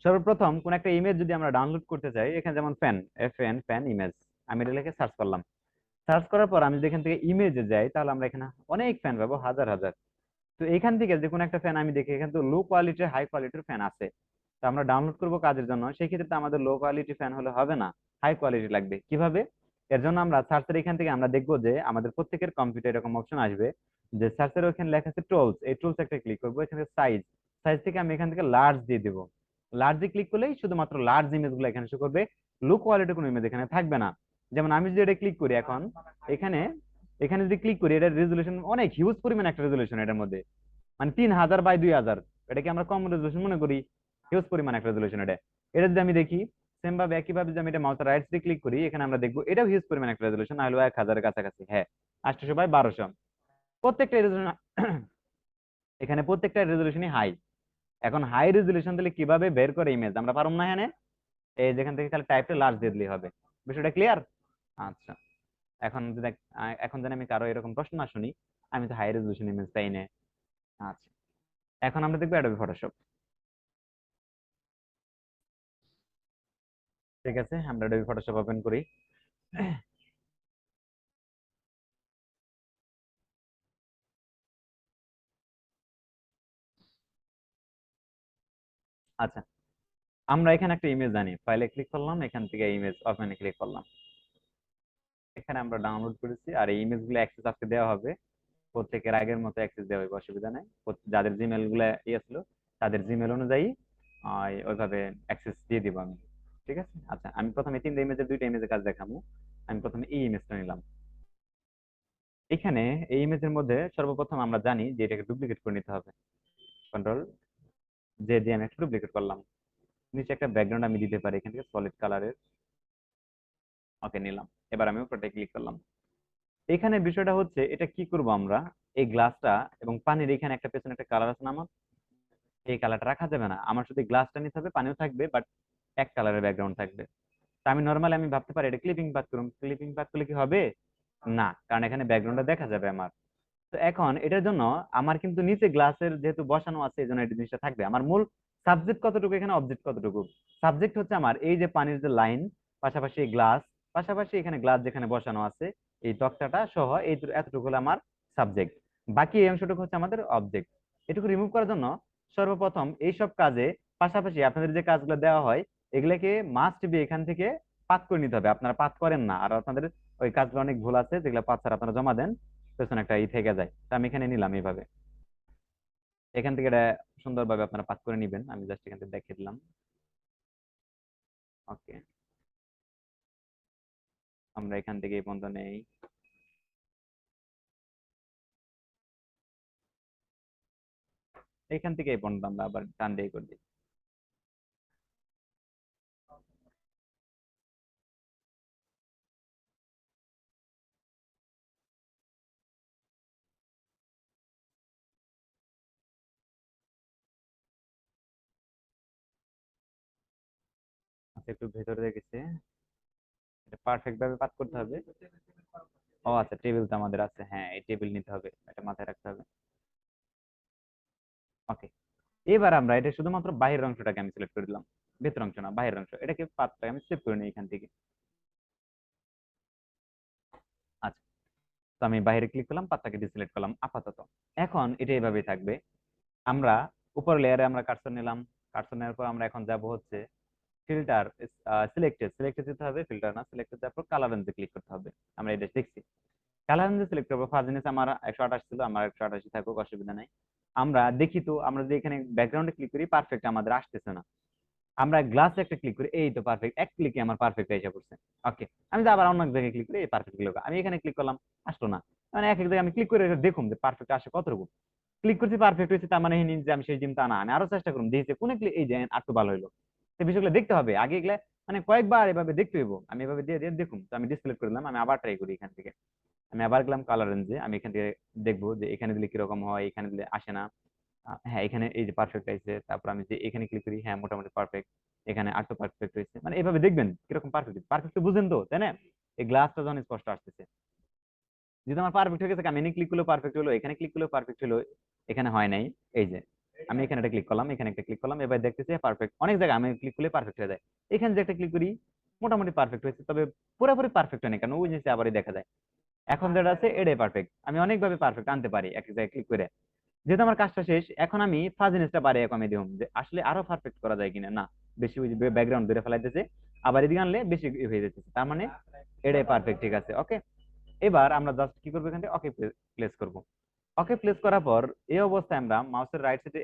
সর্বপ্রথম কোন একটা ইমেজ যদি আমরা ডাউনলোড করতে চাই, এখানে যেমন ফ্যান, FN ফ্যান ইমেজ, আমি এটা লিখে সার্চ করলাম। সার্চ করার পর আমি যদি এখান থেকে ইমেজে যাই, তাহলে আমরা এখানে অনেক ফ্যান পাবো, হাজার হাজার। তো এখান থেকে যে কোনো একটা ফ্যান আমি দেখি এখানে তো লো কোয়ালিটির হাই কোয়ালিটির ফ্যান আছে। তো আমরা ডাউনলোড করব কাজের জন্য, সেই ক্ষেত্রে তো আমাদের লো কোয়ালিটি ফ্যান হলে হবে না, হাই কোয়ালিটি লাগবে। কিভাবে? এর জন্য আমরা সার্চের এখান থেকে আমরা দেখবো যে আমাদের প্রত্যেকের কম্পিউটার এরকম অপশন আসবে যে সার্চের ওখানে লেখা আছে টুলস, এই টুলস একটা ক্লিক করবো। এখানে সাইজ, সাইজ থেকে আমি এখান থেকে লার্জ দিয়ে দেবো। লার্জে ক্লিক করলেই শুধুমাত্র লার্জ ইমেজ গুলো এখানে শো করবে, লো কোয়ালিটির কোনো ইমেজ এখানে থাকবে না। যেমন আমি যদি এটা ক্লিক করি এখন, এখানে এখানে যদি ক্লিক করি, এটার রেজলিউশন অনেক হিউজ পরিমাণ একটা রেজলিউশন এটার মধ্যে, মানে 3000 বাই 2000। এটাকে আমরা কম রেজলিউশন মনে করি, হিউজ পরিমাণ একটা রেজলিউশন এটা। এটা যদি আমি দেখি সেম ভাবে একইভাবে যদি আমি এটা মাউসের রাইট দিয়ে ক্লিক করি, এখানে আমরা দেখবো এটাও হিউজ পরিমাণ একটা রেজলিউশন, হলো 1000-এর কাছাকাছি। হ্যাঁ, 800 বাই 1200, প্রত্যেকটা রেজলিউশন এখানে প্রত্যেকটা রেজলিউশনই হাই। এখন হাই রেজলিউশন দিলে কিভাবে বের করে ইমেজ আমরা পারবো না এখানে, এই যেখান থেকে খালি টাইপটা লার্জ দিয়ে দিলেই হবে। বিষয়টা ক্লিয়ার? আচ্ছা, এখন যদি এখন যদি আমি কারো এরকম প্রশ্ন না শুনি, আমি তো হাই রেজলিউশন ইমেজ চাই না। আচ্ছা, এখন আমরা দেখবো অ্যাডোবি ফটোশপ। ঠিক আছে, আমরা অ্যাডোবি ফটোশপ ওপেন করি। আচ্ছা, আমরা এখানে একটা ইমেজ জানি, ফাইলে ক্লিক করলাম, এখান থেকে ইমেজ ওপেনে ক্লিক করলাম। এখানে আমরা ডাউনলোড করেছি, আর এই ইমেজ গুলো অ্যাক্সেস আজকে দেওয়া হবে। প্রত্যেকের আগের মতো অ্যাক্সেস দেওয়া হবে, অসুবিধা নাই। যাদের জিমেল গুলো ইয়ে ছিল, তাদের জিমেল অনুযায়ী ওইভাবে অ্যাক্সেস দিয়ে দিব আমি। ঠিক আছে। আচ্ছা, আমি প্রথমে তিনটা ইমেজের দুইটা ইমেজের কাজ দেখাবো। আমি প্রথমে এই ইমেজটা নিলাম। এখানে এই ইমেজের মধ্যে সর্বপ্রথম আমরা জানি যে এটাকে ডুপ্লিকেট করে নিতে হবে। কন্ট্রোল জে দিয়ে আমি একটা ডুপ্লিকেট করলাম। নিচে একটা ব্যাকগ্রাউন্ড আমি দিতে পারি এখান থেকে সলিড কালারের। ওকে, নিলাম। এবার আমি উপরটা ক্লিক করলাম। এখানে বিষয়টা হচ্ছে এটা কি করব আমরা, এই গ্লাসটা এবং পানির এখানে একটা পেছনে একটা কালার আছে না আমার, এই কালারটা রাখা যাবে না। আমার শুধু গ্লাসটা নিতে হবে, পানিও থাকবে, বাট এক কালারের ব্যাকগ্রাউন্ড থাকবে। তা আমি নর্মালি আমি ভাবতে পারি এটা ক্লিপিং পাথ করুন, ক্লিপিং পাথ করলে কি হবে? না, কারণ এখানে ব্যাকগ্রাউন্ডটা দেখা যাবে আমার। তো এখন এটার জন্য আমার কিন্তু নিচে গ্লাসের যেহেতু বসানো আছে, এই জন্য এই জিনিসটা থাকবে। আমার মূল সাবজেক্ট কতটুকু, এখানে অবজেক্ট কতটুকু? সাবজেক্ট হচ্ছে আমার এই যে পানির যে লাইন, পাশাপাশি গ্লাস, পাশাপাশি এখানে গ্লাস যেখানে বসানো আছে, এই তক্তাটা সহ এই এতটুকু হলো আমার সাবজেক্ট। বাকি এই অংশটুকু হচ্ছে আমাদের অবজেক্ট। এটুকু রিমুভ করার জন্য সর্বপ্রথম এইসব কাজে পাশাপাশি আপনাদের যে কাজগুলো দেওয়া হয়, এগুলোকে মাস্ট বি এখান থেকে পাত করে নিতে হবে। আপনারা পাত করেন না, আর আপনাদের ওই কাজগুলো অনেক ভুল আছে, যেগুলো পাত ছাড়া আপনারা জমা দেন, পেছনে একটা থেকে যায়। তো আমি এখানে নিলাম এইভাবে। এখান থেকে এটা সুন্দরভাবে আপনারা পাস করে নিবেন, আমি জাস্ট এখান থেকে দেখিয়ে দিলাম। ওকে, আমরা এখান থেকে এই পর্যন্ত নেই। এখান থেকে এই পর্যন্ত আমরা আবার টান দিয়ে করে দিই। আচ্ছা, একটু ভেতরে রেখেছে, এটা পারফেক্ট ভাবে পাস করতে হবে। ও আচ্ছা, টেবিল তো আমাদের আছে, হ্যাঁ এই টেবিল নিতে হবে, এটা মাথায় রাখতে হবে। ওকে, এবার আমরা এটা শুধুমাত্র বাহিরের অংশটাকে আমি সিলেক্ট করে দিলাম, ভেতর অংশ না, বাহিরের অংশ। এটাকে পাতটাকে আমি সেভ করে নিই এখান থেকে। আচ্ছা, তো আমি বাইরে ক্লিক করলাম, পাতটাকে ডিসিলেক্ট করলাম আপাতত। এখন এটা এইভাবেই থাকবে। আমরা উপর লেয়ারে আমরা কার্সর নিলাম। কার্সর নেওয়ার পর আমরা এখন যাব হচ্ছে ফিল্টার, সিলেক্টেড, সিলেক্টেড দিতে হবে, ফিল্টার না, সিলেক্টেড। তারপর কালার রেঞ্জে ক্লিক করতে হবে। আমরা এটা দেখছি, কালার রেঞ্জে সিলেক্ট করবো। ফার্স্ট জিনিস আমার 128 ছিল, আমার 128 থাকুক, অসুবিধা নাই। আমরা দেখি তো, আমরা যদি এখানে ব্যাকগ্রাউন্ডে ক্লিক করি, পারফেক্ট আমাদের আসতেছে না। আমরা গ্লাসে একটা ক্লিক করি, এই তো পারফেক্ট, এক ক্লিকে আমার পারফেক্ট এসে পড়ছে। ওকে, আমি যদি আবার অন্য এক জায়গায় ক্লিক করি, এই পারফেক্ট লোক, আমি এখানে ক্লিক করলাম, আসলো না। মানে এক এক জায়গায় আমি ক্লিক করে দেখুন যে পারফেক্ট আসে কতটুকু। ক্লিক করছি, পারফেক্ট হয়েছে, তার মানে এই যে আমি সেই জিম তা না, আমি আরো চেষ্টা করুন, দিয়েছে কোন ক্লিক, এই যে আর তো ভালো হলো। সেই বিষয়গুলো দেখতে হবে আগে, এগুলা মানে কয়েকবার এভাবে দেখতে হইব। আমি এভাবে দিয়ে দিয়ে দেখুন, তো আমি ডিসপ্লে করে দিলাম। আমি আবার ট্রাই করি এখান থেকে। আমি আবার গেলাম কালার রেঞ্জে, আমি এখান থেকে দেখবো যে এখানে দিলে কিরকম হয়, এখানে দিলে আসে না। হ্যাঁ, এখানে এই যে পারফেক্ট আইছে। তারপর আমি যে এখানে ক্লিক করি, হ্যাঁ মোটামুটি পারফেক্ট। এখানে আর তো পারফেক্ট হয়েছে, মানে এভাবে দেখবেন কিরকম পারফেক্ট। পারফেক্ট তো বুঝেন তো, তাই না? এই গ্লাসটা যখন স্পষ্ট আসতেছে, যদি আমার পারফেক্ট হয়ে গেছে, আমি এখানে ক্লিক করলেও পারফেক্ট হলো, এখানে ক্লিক করলেও পারফেক্ট হলো, এখানে হয় নাই। এই যে আমি এখানে একটা ক্লিক করলাম, এখানে একটা ক্লিক করলাম, এবার দেখতেছি পারফেক্ট। অনেক জায়গায় আমি ক্লিক করলে পারফেক্ট হয়ে যায়, এখানে যে একটা ক্লিক করি মোটামুটি পারফেক্ট হয়েছে, তবে পুরোপুরি পারফেক্ট হয় না, কারণ ওই জিনিসটা আবারই দেখা যায়। এখন যেটা আছে এটাই পারফেক্ট, আমি অনেকভাবে পারফেক্ট আনতে পারি এক জায়গায় ক্লিক করে। যেহেতু আমার কাজটা শেষ, এখন আমি ফাজিনেসটা বাড়িয়ে কমিয়ে দিলাম, যে আসলে আরো পারফেক্ট করা যায় কিনা। না, বেশি ওই ব্যাকগ্রাউন্ড ধরে ফেলাইতেছে, আবার এদিকে আনলে বেশি হয়ে যেতেছে, তার মানে এটাই পারফেক্ট, ঠিক আছে ওকে। এবার আমরা জাস্ট কি করবো, এখান থেকে ওকে প্লেস করবো। ওকে প্লেস করার পর এই অবস্থায় আমরা মাউসের রাইট সাইডে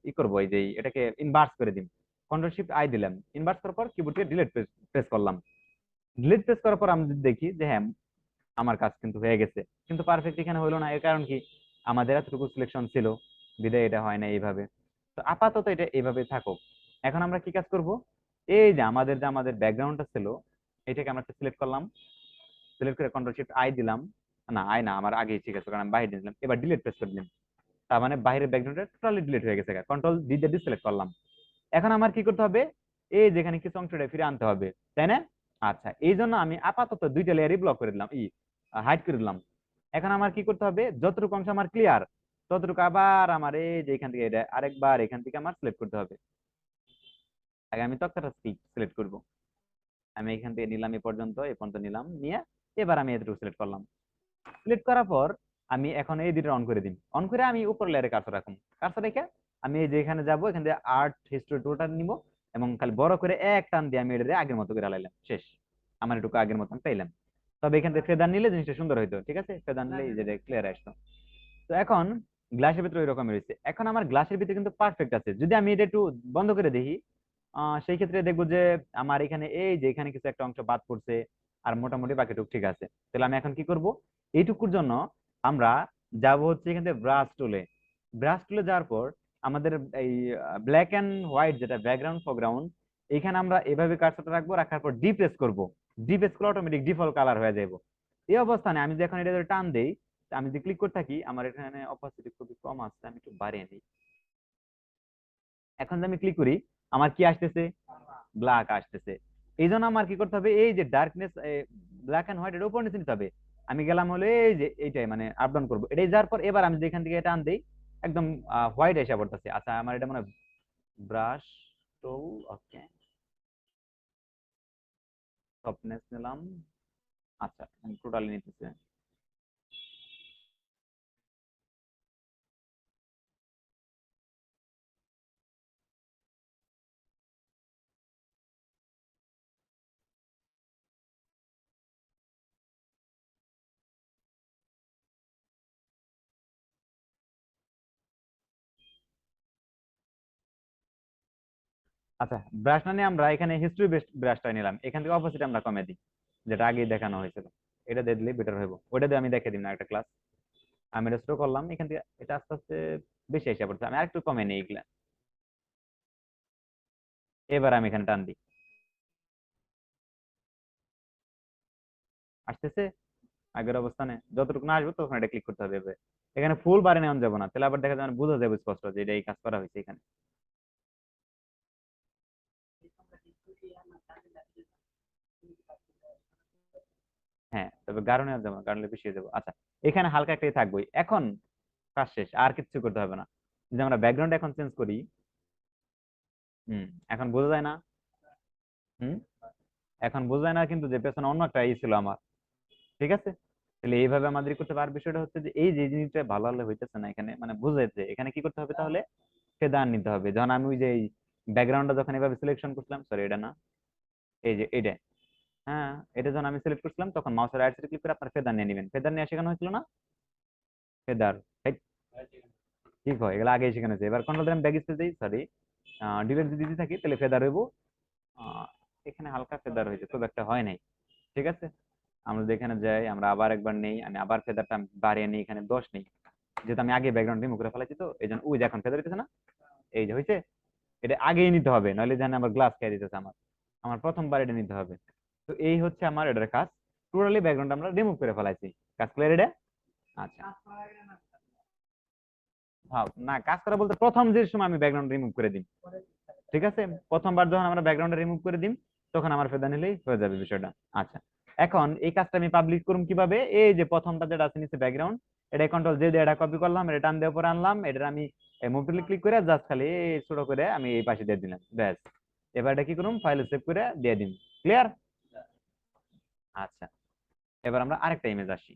এই করবো, এই যে এটাকে ইনভার্স করে দিন, কন্ট্রোল শিফট আই দিলাম, ইনভার্স করার পর কিবোর্ডে ডিলিট প্রেস করলাম। ডিলিট প্রেস করার পর আমরা যদি দেখি যে হ্যাঁ আমার কাজ কিন্তু হয়ে গেছে, কিন্তু পারফেক্ট এখানে হলো না, এর কারণ কি, আমাদের এতটুকু সিলেকশন ছিল বিদায় এটা হয় না এইভাবে। তো আপাতত এটা এইভাবে থাকুক। এখন আমরা কি কাজ করব, এই যে আমাদের ব্যাকগ্রাউন্ডটা ছিল, এটাকে আমরা সিলেক্ট করলাম, সিলেক্ট করে কন্ট্রোল শিফট আই দিলাম, না আই না, আমার আগেই ঠিক আছে, কারণ আমি বাইরে দিলাম, এবার ডিলিট প্রেস করে দিলাম, তার মানে বাইরের ব্যাকগ্রাউন্ডটা টোটালি ডিলিট হয়ে গেছে, কন্ট্রোল ডি দিয়ে ডিসেলেক্ট করলাম। এখন আমার কি করতে হবে, এই যেখানে কিছু অংশটা ফিরে আনতে হবে, তাই না? আচ্ছা, এই জন্য আমি আপাতত দুইটা লেয়ারই ব্লক করে দিলাম, হাইড করে দিলাম। এখন আমার কি করতে হবে, যতটুকু অংশ আমার ক্লিয়ার ততটুকু আবার আমার এই যে এখান থেকে এটা আরেকবার এখান থেকে আমার সিলেক্ট করতে হবে। আগে আমি তক্তাটা সিলেক্ট করব, আমি এখান থেকে নিলাম এই পর্যন্ত নিলাম নিয়ে, এবার আমি এতটুকু সিলেক্ট করলাম। সিলেক্ট করার পর আমি এখন এই দুটো অন করে দিই, অন করে আমি উপর লেয়ারে কার্সর রাখুন, কার্সর রেখে আমি এই যে এখানে যাবো, এখান থেকে আর্ট হিস্টোরি টুলটা নিব, এবং খালি বড় করে এক টান দিয়ে আমি এটা আগের মতো করে আলাইলাম, শেষ। আমার এটুকু আগের মতন পেলাম। তবে এখান থেকে ফেদার নিলে জিনিসটা সুন্দর হইতো, ঠিক আছে, ফেদার নিলে এই যে ক্লিয়ার আসতো। তো এখন গ্লাসের ভিতরে ওইরকম রয়েছে, এখন আমার গ্লাসের ভিতরে কিন্তু পারফেক্ট আছে। যদি আমি এটা একটু বন্ধ করে দেখি, সেই ক্ষেত্রে দেখবো যে আমার এখানে এই যে এখানে কিছু একটা অংশ বাদ পড়ছে, আর মোটামুটি বাকিটুকু ঠিক আছে। তাহলে আমি এখন কি করব, এইটুকুর জন্য আমরা যাব হচ্ছে এখান থেকে ব্রাশ টুলে। ব্রাশ টুলে যাওয়ার পর আমাদের এই ব্ল্যাক এন্ড হোয়াইট যেটা ব্যাকগ্রাউন্ড ফোরগ্রাউন্ড, এখানে আমরা এভাবে কার্সরটা রাখবো, রাখার পর ডি প্রেস করবো, ডি প্রেস করলে অটোমেটিক ডিফল্ট কালার হয়ে যাবো। এই অবস্থানে আমি যদি এখন এটা ধরে টান দেই, আমি যদি ক্লিক করে থাকি, আমার এখানে অপাসিটি খুবই কম আছে, আমি একটু বাড়িয়ে নিই। এখন যদি আমি ক্লিক করি, আমার কি আসতেছে, ব্ল্যাক আসতেছে। এই জন্য আমার কি করতে হবে, এই যে ডার্কনেস ব্ল্যাক এন্ড হোয়াইট এর উপর নিচে নিতে হবে। আমি গেলাম হলো এই যে এইটাই মানে আপ ডাউন করবো, এটাই যাওয়ার পর এবার আমি যেখান থেকে এটা আন দেই, একদম হোয়াইট এসে পড়তেছে। আচ্ছা, আমার এটা মনে হয় ব্রাশ টুল, ওকে, সফটনেস নিলাম। আচ্ছা, আমি টোটালি নিতেছি। আচ্ছা, ব্রাশ না নিয়ে আমরা এখানে হিস্ট্রি বেসড ব্রাশটা নিলাম, এখান থেকে অপোজিট আমরা কমে দিই, যেটা আগেই দেখানো হয়েছিল। এটা দিয়ে দিলে বেটার হইব, ওটা দিয়ে আমি দেখে দিই না একটা ক্লাস। আমি এটা স্টো করলাম, এখান থেকে এটা আস্তে আস্তে বেশি এসে পড়ছে, আমি আরেকটু কমে নিই এগুলা। এবার আমি এখানে টান দিই, আসতেছে আগের অবস্থানে, যতটুকু না আসবে তখন এটা ক্লিক করতে হবে এভাবে। এখানে ফুল বারে নেওয়া যাবে না, তাহলে আবার দেখা যাবে বোঝা যাবে স্পষ্ট যে এটা এই কাজ করা হয়েছে এখানে। হ্যাঁ, তবে গাঢ় নেওয়া যাবে না, গাঢ়লে বেশি হয়ে যাবে। আচ্ছা, এখানে হালকা একটাই থাকবোই এখন, কাজ শেষ, আর কিছু করতে হবে না। যদি আমরা ব্যাকগ্রাউন্ড এখন চেঞ্জ করি, হুম, এখন বোঝা যায় না। হুম, এখন বোঝা যায় না কিন্তু যে পেছনে অন্য একটা ছিল আমার, ঠিক আছে। তাহলে এইভাবে আমাদের করতে পারার বিষয়টা হচ্ছে যে এই যে জিনিসটা ভালো হলে হইতেছে না এখানে, মানে বুঝাইছে এখানে কি করতে হবে, তাহলে ফেদার নিতে হবে। যখন আমি ওই যে ব্যাকগ্রাউন্ডটা যখন এভাবে সিলেকশন করছিলাম, সরি এটা না, এই যে এটা, হ্যাঁ, এটা যখন আমি সিলেক্ট করছিলাম তখন মাউসের রাইট সাইড ক্লিক করে আপনার ফেদার নিয়ে নেবেন, ফেদার নিয়ে শেখানো হয়েছিল না, ফেদার, ঠিক হয়, এগুলো আগেই শেখানো হয়েছে। এবার কন্ট্রোল দিলাম, ব্যাক স্পেস দিই, সরি, ডিলেট যদি দিতে থাকি তাহলে ফেদার হইব। এখানে হালকা ফেদার হয়েছে, খুব একটা হয় নাই, ঠিক আছে। আমরা যেখানে যাই, আমরা আবার একবার নেই, আমি আবার ফেদারটা বাড়িয়ে নিই, এখানে 10 নেই, যেহেতু আমি আগে ব্যাকগ্রাউন্ড রিমুভ করে ফেলাইছি, তো এই জন্য ওই যে এখন ফেদার দিতেছে না, এই যে হয়েছে, এটা আগেই নিতে হবে, নইলে জানে আমার গ্লাস খেয়ে দিতেছে আমার, আমার প্রথমবার এটা নিতে হবে। তো এই হচ্ছে আমার এটার কাজ, টোটালি ব্যাকগ্রাউন্ড আমরা রিমুভ করে ফেলাইছি। কাজ ক্লিয়ার এটা? আচ্ছা, না, কাজ করা বলতে প্রথম যে সময় আমি ব্যাকগ্রাউন্ড রিমুভ করে দিই, ঠিক আছে, প্রথমবার যখন আমরা ব্যাকগ্রাউন্ড রিমুভ করে দিই তখন আমার ফেদা নিলেই হয়ে যাবে বিষয়টা। আচ্ছা, এখন এই কাজটা আমি পাবলিশ করুম কিভাবে, এই যে প্রথমটা যেটা আছে নিচে ব্যাকগ্রাউন্ড, এটা কন্ট্রোল জে দিয়ে এটা কপি করলাম, এটা টান দিয়ে উপরে আনলাম, এটা আমি এই মুভ টুলে ক্লিক করে জাস্ট খালি এই ছোট করে আমি এই পাশে দিয়ে দিলাম, ব্যাস। এবার এটা কি করুম, ফাইলে সেভ করে দিয়ে দিন। ক্লিয়ার? আচ্ছা, এবার আমরা আরেকটা ইমেজ আসি।